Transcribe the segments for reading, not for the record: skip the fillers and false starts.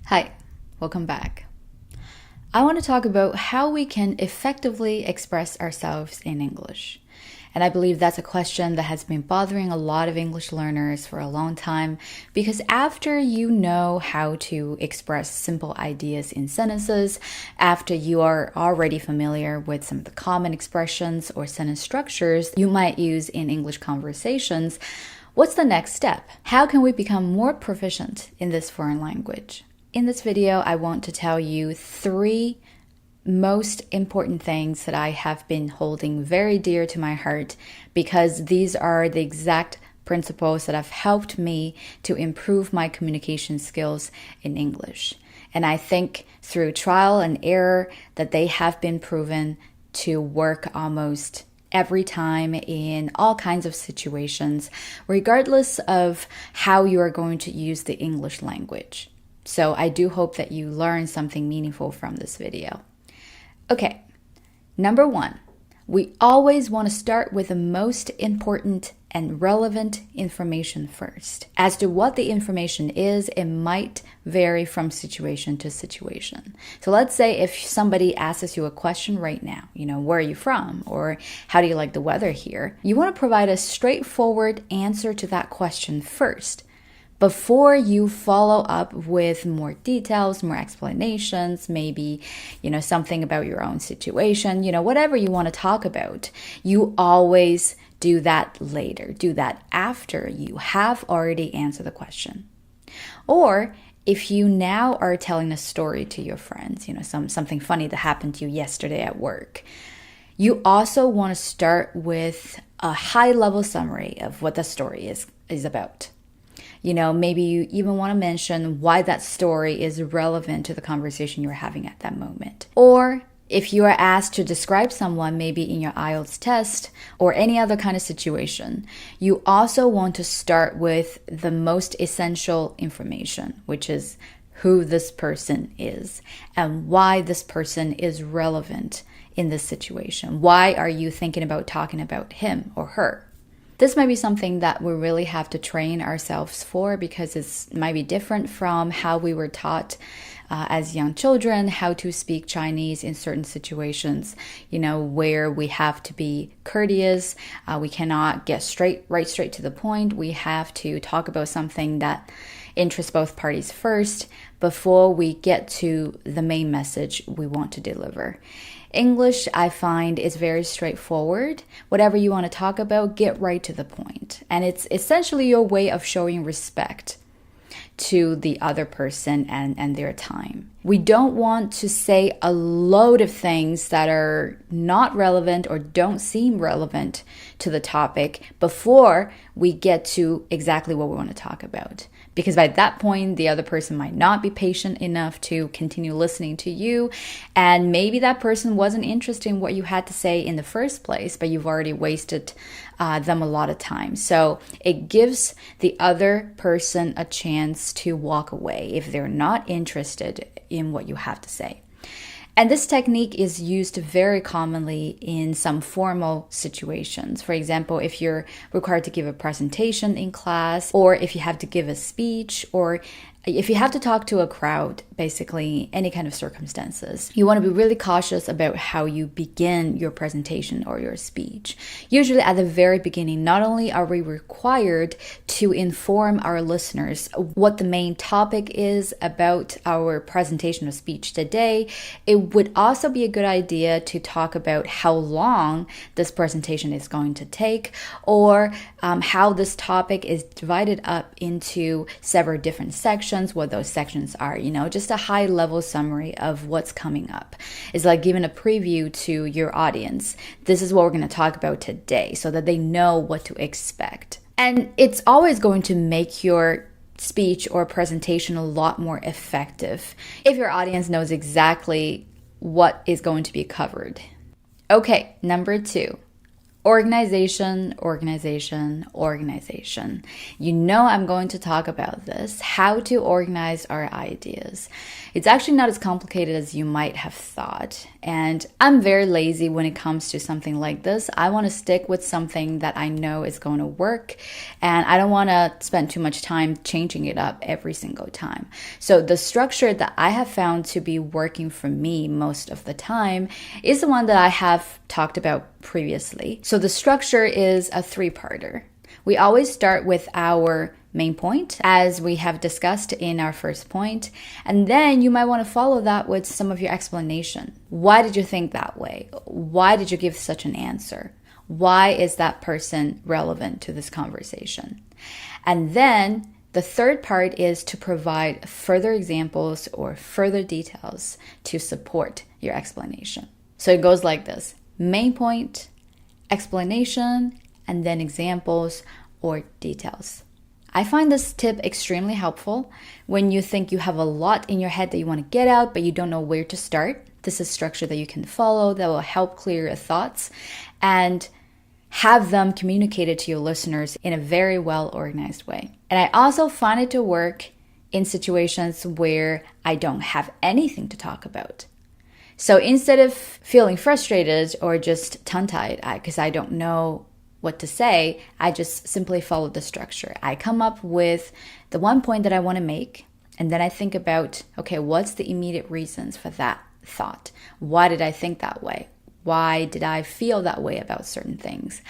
Hi, welcome back. I want to talk about how we can effectively express ourselves in English. And I believe that's a question that has been bothering a lot of English learners for a long time because after you know how to express simple ideas in sentences, after you are already familiar with some of the common expressions or sentence structures you might use in English conversations, what's the next step? How can we become more proficient in this foreign language? In this video, I want to tell you 3 most important things that I have been holding very dear to my heart because these are the exact principles that have helped me to improve my communication skills in English. And I think through trial and error that they have been proven to work almost every time in all kinds of situations, regardless of how you are going to use the English language. So I do hope that you learn something meaningful from this video. Okay, number 1, we always want to start with the most important and relevant information first. As to what the information is, it might vary from situation to situation. So let's say if somebody asks you a question right now, where are you from? Or how do you like the weather here? You want to provide a straightforward answer to that question first, before you follow up with more details, more explanations, maybe, something about your own situation, whatever you want to talk about, you always do that later. Do that after you have already answered the question. Or if you now are telling a story to your friends, something funny that happened to you yesterday at work, you also want to start with a high-level summary of what the story is about. Maybe you even want to mention why that story is relevant to the conversation you're having at that moment. Or if you are asked to describe someone, maybe in your IELTS test or any other kind of situation, you also want to start with the most essential information, which is who this person is and why this person is relevant in this situation. Why are you thinking about talking about him or her? This might be something that we really have to train ourselves for because it might be different from how we were taught as young children how to speak Chinese in certain situations, where we have to be courteous. We cannot get right straight to the point. We have to talk about something that interests both parties first before we get to the main message we want to deliver. English, I find, is very straightforward. Whatever you want to talk about, get right to the point. And it's essentially your way of showing respect to the other person and their time. We don't want to say a load of things that are not relevant or don't seem relevant to the topic before we get to exactly what we want to talk about. Because by that point, the other person might not be patient enough to continue listening to you. And maybe that person wasn't interested in what you had to say in the first place, but you've already wasted them a lot of time. So it gives the other person a chance to walk away if they're not interested in what you have to say. And this technique is used very commonly in some formal situations. For example, if you're required to give a presentation in class, or if you have to give a speech, or if you have to talk to a crowd, basically any kind of circumstances, you want to be really cautious about how you begin your presentation or your speech. Usually at the very beginning, not only are we required to inform our listeners what the main topic is about our presentation or speech today, it would also be a good idea to talk about how long this presentation is going to take, or how this topic is divided up into several different sections, what those sections are, just a high-level summary of what's coming up. It's like giving a preview to your audience. This is what we're going to talk about today so that they know what to expect. And it's always going to make your speech or presentation a lot more effective if your audience knows exactly what is going to be covered. Okay, number 2. Organization, organization, organization. You know I'm going to talk about this, how to organize our ideas. It's actually not as complicated as you might have thought. And I'm very lazy when it comes to something like this. I want to stick with something that I know is going to work. And I don't want to spend too much time changing it up every single time. So the structure that I have found to be working for me most of the time is the one that I have talked about previously. So the structure is a three-parter. We always start with our main point, as we have discussed in our first point, and then you might want to follow that with some of your explanation. Why did you think that way? Why did you give such an answer? Why is that person relevant to this conversation? And then the third part is to provide further examples or further details to support your explanation. So it goes like this: main point, explanation, and then examples or details. I find this tip extremely helpful when you think you have a lot in your head that you want to get out, but you don't know where to start. This is structure that you can follow that will help clear your thoughts and have them communicated to your listeners in a very well-organized way. And I also find it to work in situations where I don't have anything to talk about. So instead of feeling frustrated or just tongue-tied because I don't know what to say, I just simply follow the structure. I come up with the one point that I want to make, and then I think about, okay, what's the immediate reasons for that thought? Why did I think that way? Why did I feel that way about certain things?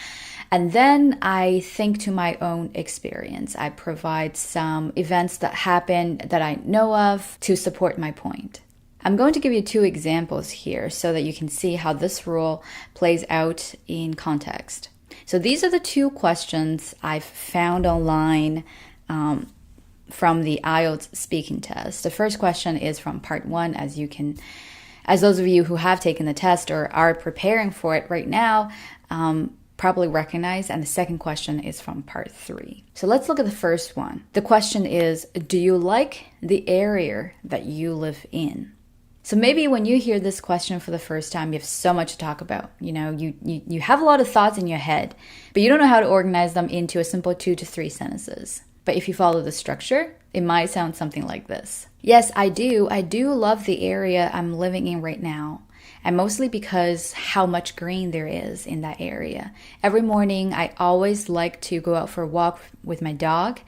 And then I think to my own experience. I provide some events that happened that I know of to support my point. I'm going to give you two examples here so that you can see how this rule plays out in context. So these are the two questions I've found online from the IELTS speaking test. The first question is from part 1, as those of you who have taken the test or are preparing for it right now probably recognize, and the second question is from part 3. So let's look at the first one. The question is, do you like the area that you live in? So maybe when you hear this question for the first time, you have so much to talk about. You know, you have a lot of thoughts in your head, but you don't know how to organize them into a simple 2 to 3 sentences. But if you follow the structure, it might sound something like this. Yes, I do. I do love the area I'm living in right now. And mostly because how much green there is in that area. Every morning, I always like to go out for a walk with my dog.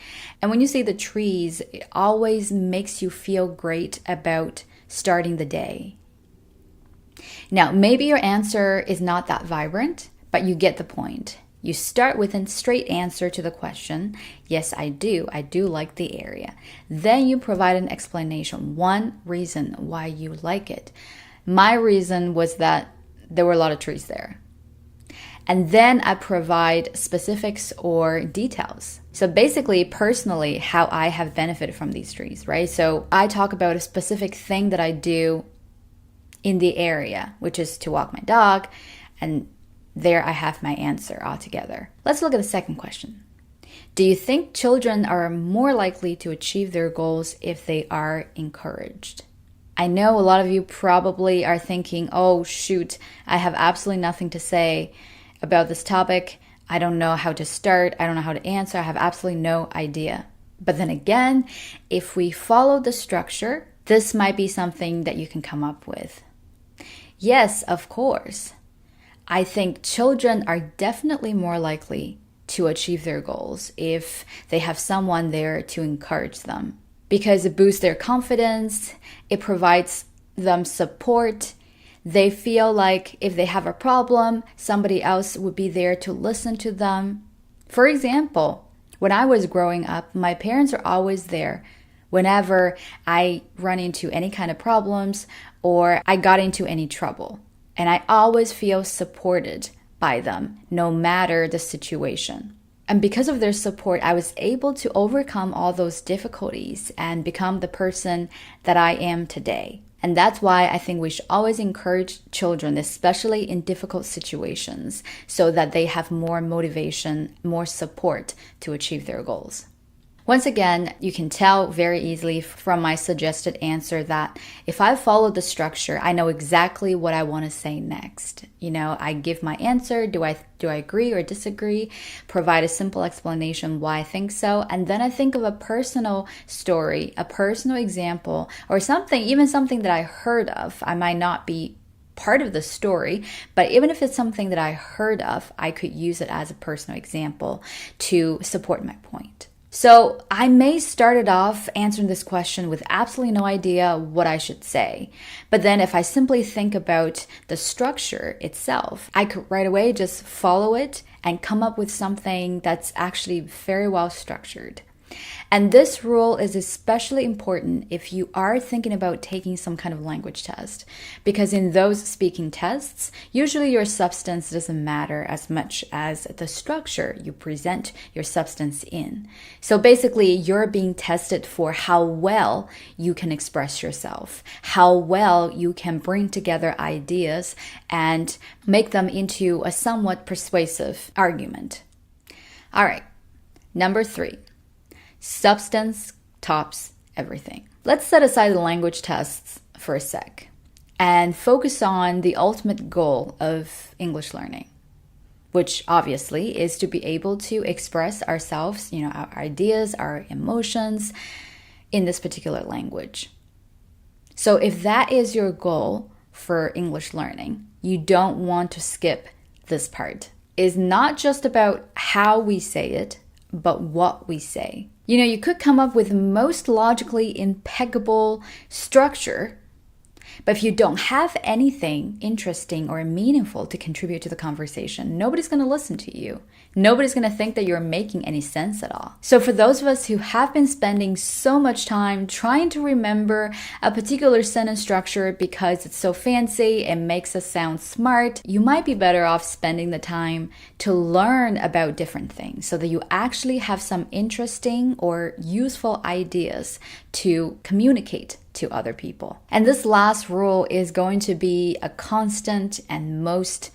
And when you see the trees, it always makes you feel great about starting the day. Now, maybe your answer is not that vibrant, but you get the point. You start with a straight answer to the question, yes, I do like the area. Then you provide an explanation, one reason why you like it. My reason was that there were a lot of trees there. And then I provide specifics or details. So basically, personally, how I have benefited from these trees, right? So I talk about a specific thing that I do in the area, which is to walk my dog. And there I have my answer altogether. Let's look at the second question. Do you think children are more likely to achieve their goals if they are encouraged? I know a lot of you probably are thinking, oh shoot, I have absolutely nothing to say about this topic. I don't know how to start. I don't know how to answer. I have absolutely no idea. But then again, if we follow the structure, this might be something that you can come up with. Yes, of course. I think children are definitely more likely to achieve their goals if they have someone there to encourage them, because it boosts their confidence, it provides them support. They feel like if they have a problem, somebody else would be there to listen to them. For example, when I was growing up, my parents are always there whenever I run into any kind of problems or I got into any trouble. And I always feel supported by them, no matter the situation. And because of their support, I was able to overcome all those difficulties and become the person that I am today. And that's why I think we should always encourage children, especially in difficult situations, so that they have more motivation, more support to achieve their goals. Once again, you can tell very easily from my suggested answer that if I follow the structure, I know exactly what I want to say next. I give my answer. Do I agree or disagree? Provide a simple explanation why I think so. And then I think of a personal story, a personal example, or even something that I heard of. I might not be part of the story, but even if it's something that I heard of, I could use it as a personal example to support my point. So I may start it off answering this question with absolutely no idea what I should say. But then if I simply think about the structure itself, I could right away just follow it and come up with something that's actually very well structured. And this rule is especially important if you are thinking about taking some kind of language test, because in those speaking tests, usually your substance doesn't matter as much as the structure you present your substance in. So basically, you're being tested for how well you can express yourself, how well you can bring together ideas and make them into a somewhat persuasive argument. All right, number 3. Substance tops everything. Let's set aside the language tests for a sec and focus on the ultimate goal of English learning, which obviously is to be able to express ourselves, our ideas, our emotions in this particular language. So if that is your goal for English learning, you don't want to skip this part. It's not just about how we say it, but what we say. You could come up with the most logically impeccable structure, but if you don't have anything interesting or meaningful to contribute to the conversation, nobody's going to listen to you. Nobody's going to think that you're making any sense at all. So for those of us who have been spending so much time trying to remember a particular sentence structure because it's so fancy and makes us sound smart, you might be better off spending the time to learn about different things so that you actually have some interesting or useful ideas to communicate to other people. And this last rule is going to be a constant and most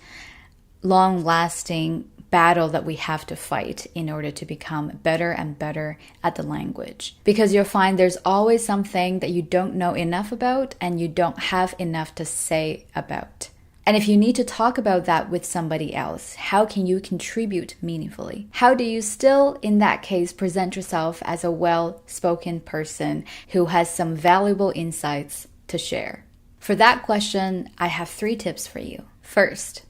long-lasting battle that we have to fight in order to become better and better at the language. Because you'll find there's always something that you don't know enough about and you don't have enough to say about. And if you need to talk about that with somebody else, how can you contribute meaningfully? How do you still, in that case, present yourself as a well-spoken person who has some valuable insights to share? For that question, I have 3 tips for you. First,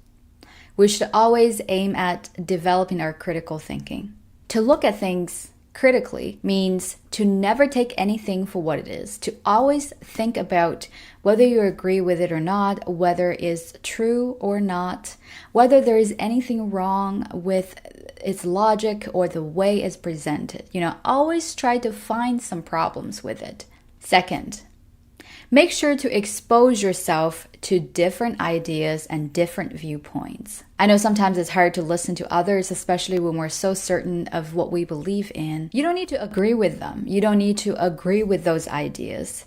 we should always aim at developing our critical thinking. To look at things critically means to never take anything for what it is, to always think about whether you agree with it or not, whether it is true or not, whether there is anything wrong with its logic or the way it's presented. Always try to find some problems with it. Second, make sure to expose yourself to different ideas and different viewpoints. I know sometimes it's hard to listen to others, especially when we're so certain of what we believe in. You don't need to agree with them. You don't need to agree with those ideas.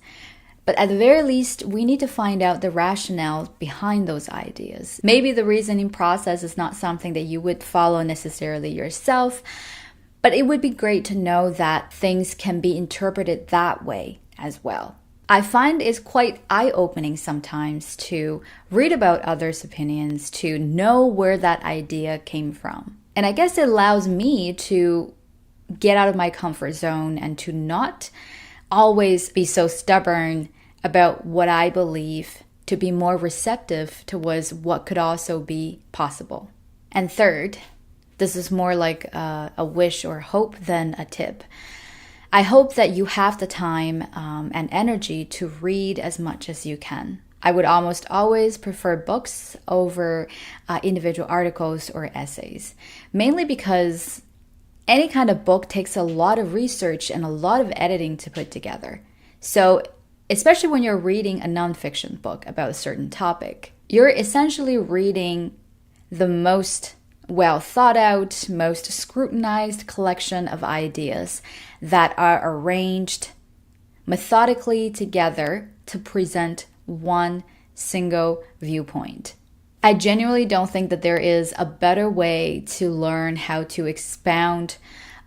But at the very least, we need to find out the rationale behind those ideas. Maybe the reasoning process is not something that you would follow necessarily yourself, but it would be great to know that things can be interpreted that way as well. I find it's quite eye-opening sometimes to read about others' opinions, to know where that idea came from. And I guess it allows me to get out of my comfort zone and to not always be so stubborn about what I believe, to be more receptive towards what could also be possible. And third, this is more like a wish or hope than a tip. I hope that you have the time and energy to read as much as you can. I would almost always prefer books over individual articles or essays, mainly because any kind of book takes a lot of research and a lot of editing to put together. So, especially when you're reading a nonfiction book about a certain topic, you're essentially reading the most well thought out, most scrutinized collection of ideas that are arranged methodically together to present one single viewpoint. I genuinely don't think that there is a better way to learn how to expound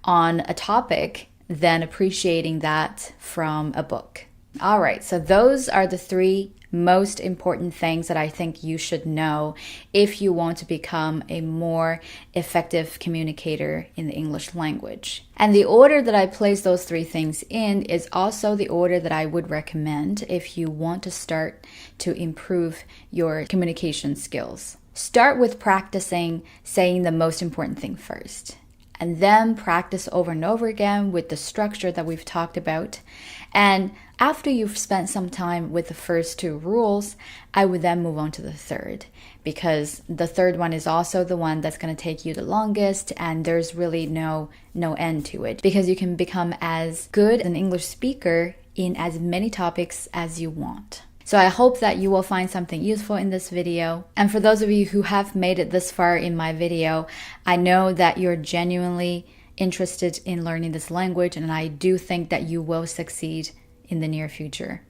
on a topic than appreciating that from a book. All right, so those are the 3 most important things that I think you should know if you want to become a more effective communicator in the English language. And the order that I place those 3 things in is also the order that I would recommend if you want to start to improve your communication skills. Start with practicing saying the most important thing first. And then practice over and over again with the structure that we've talked about. And after you've spent some time with the first 2 rules, I would then move on to the 3rd, because the 3rd one is also the one that's going to take you the longest, and there's really no end to it, because you can become as good an English speaker in as many topics as you want. So I hope that you will find something useful in this video. And for those of you who have made it this far in my video, I know that you're genuinely interested in learning this language, and I do think that you will succeed in the near future.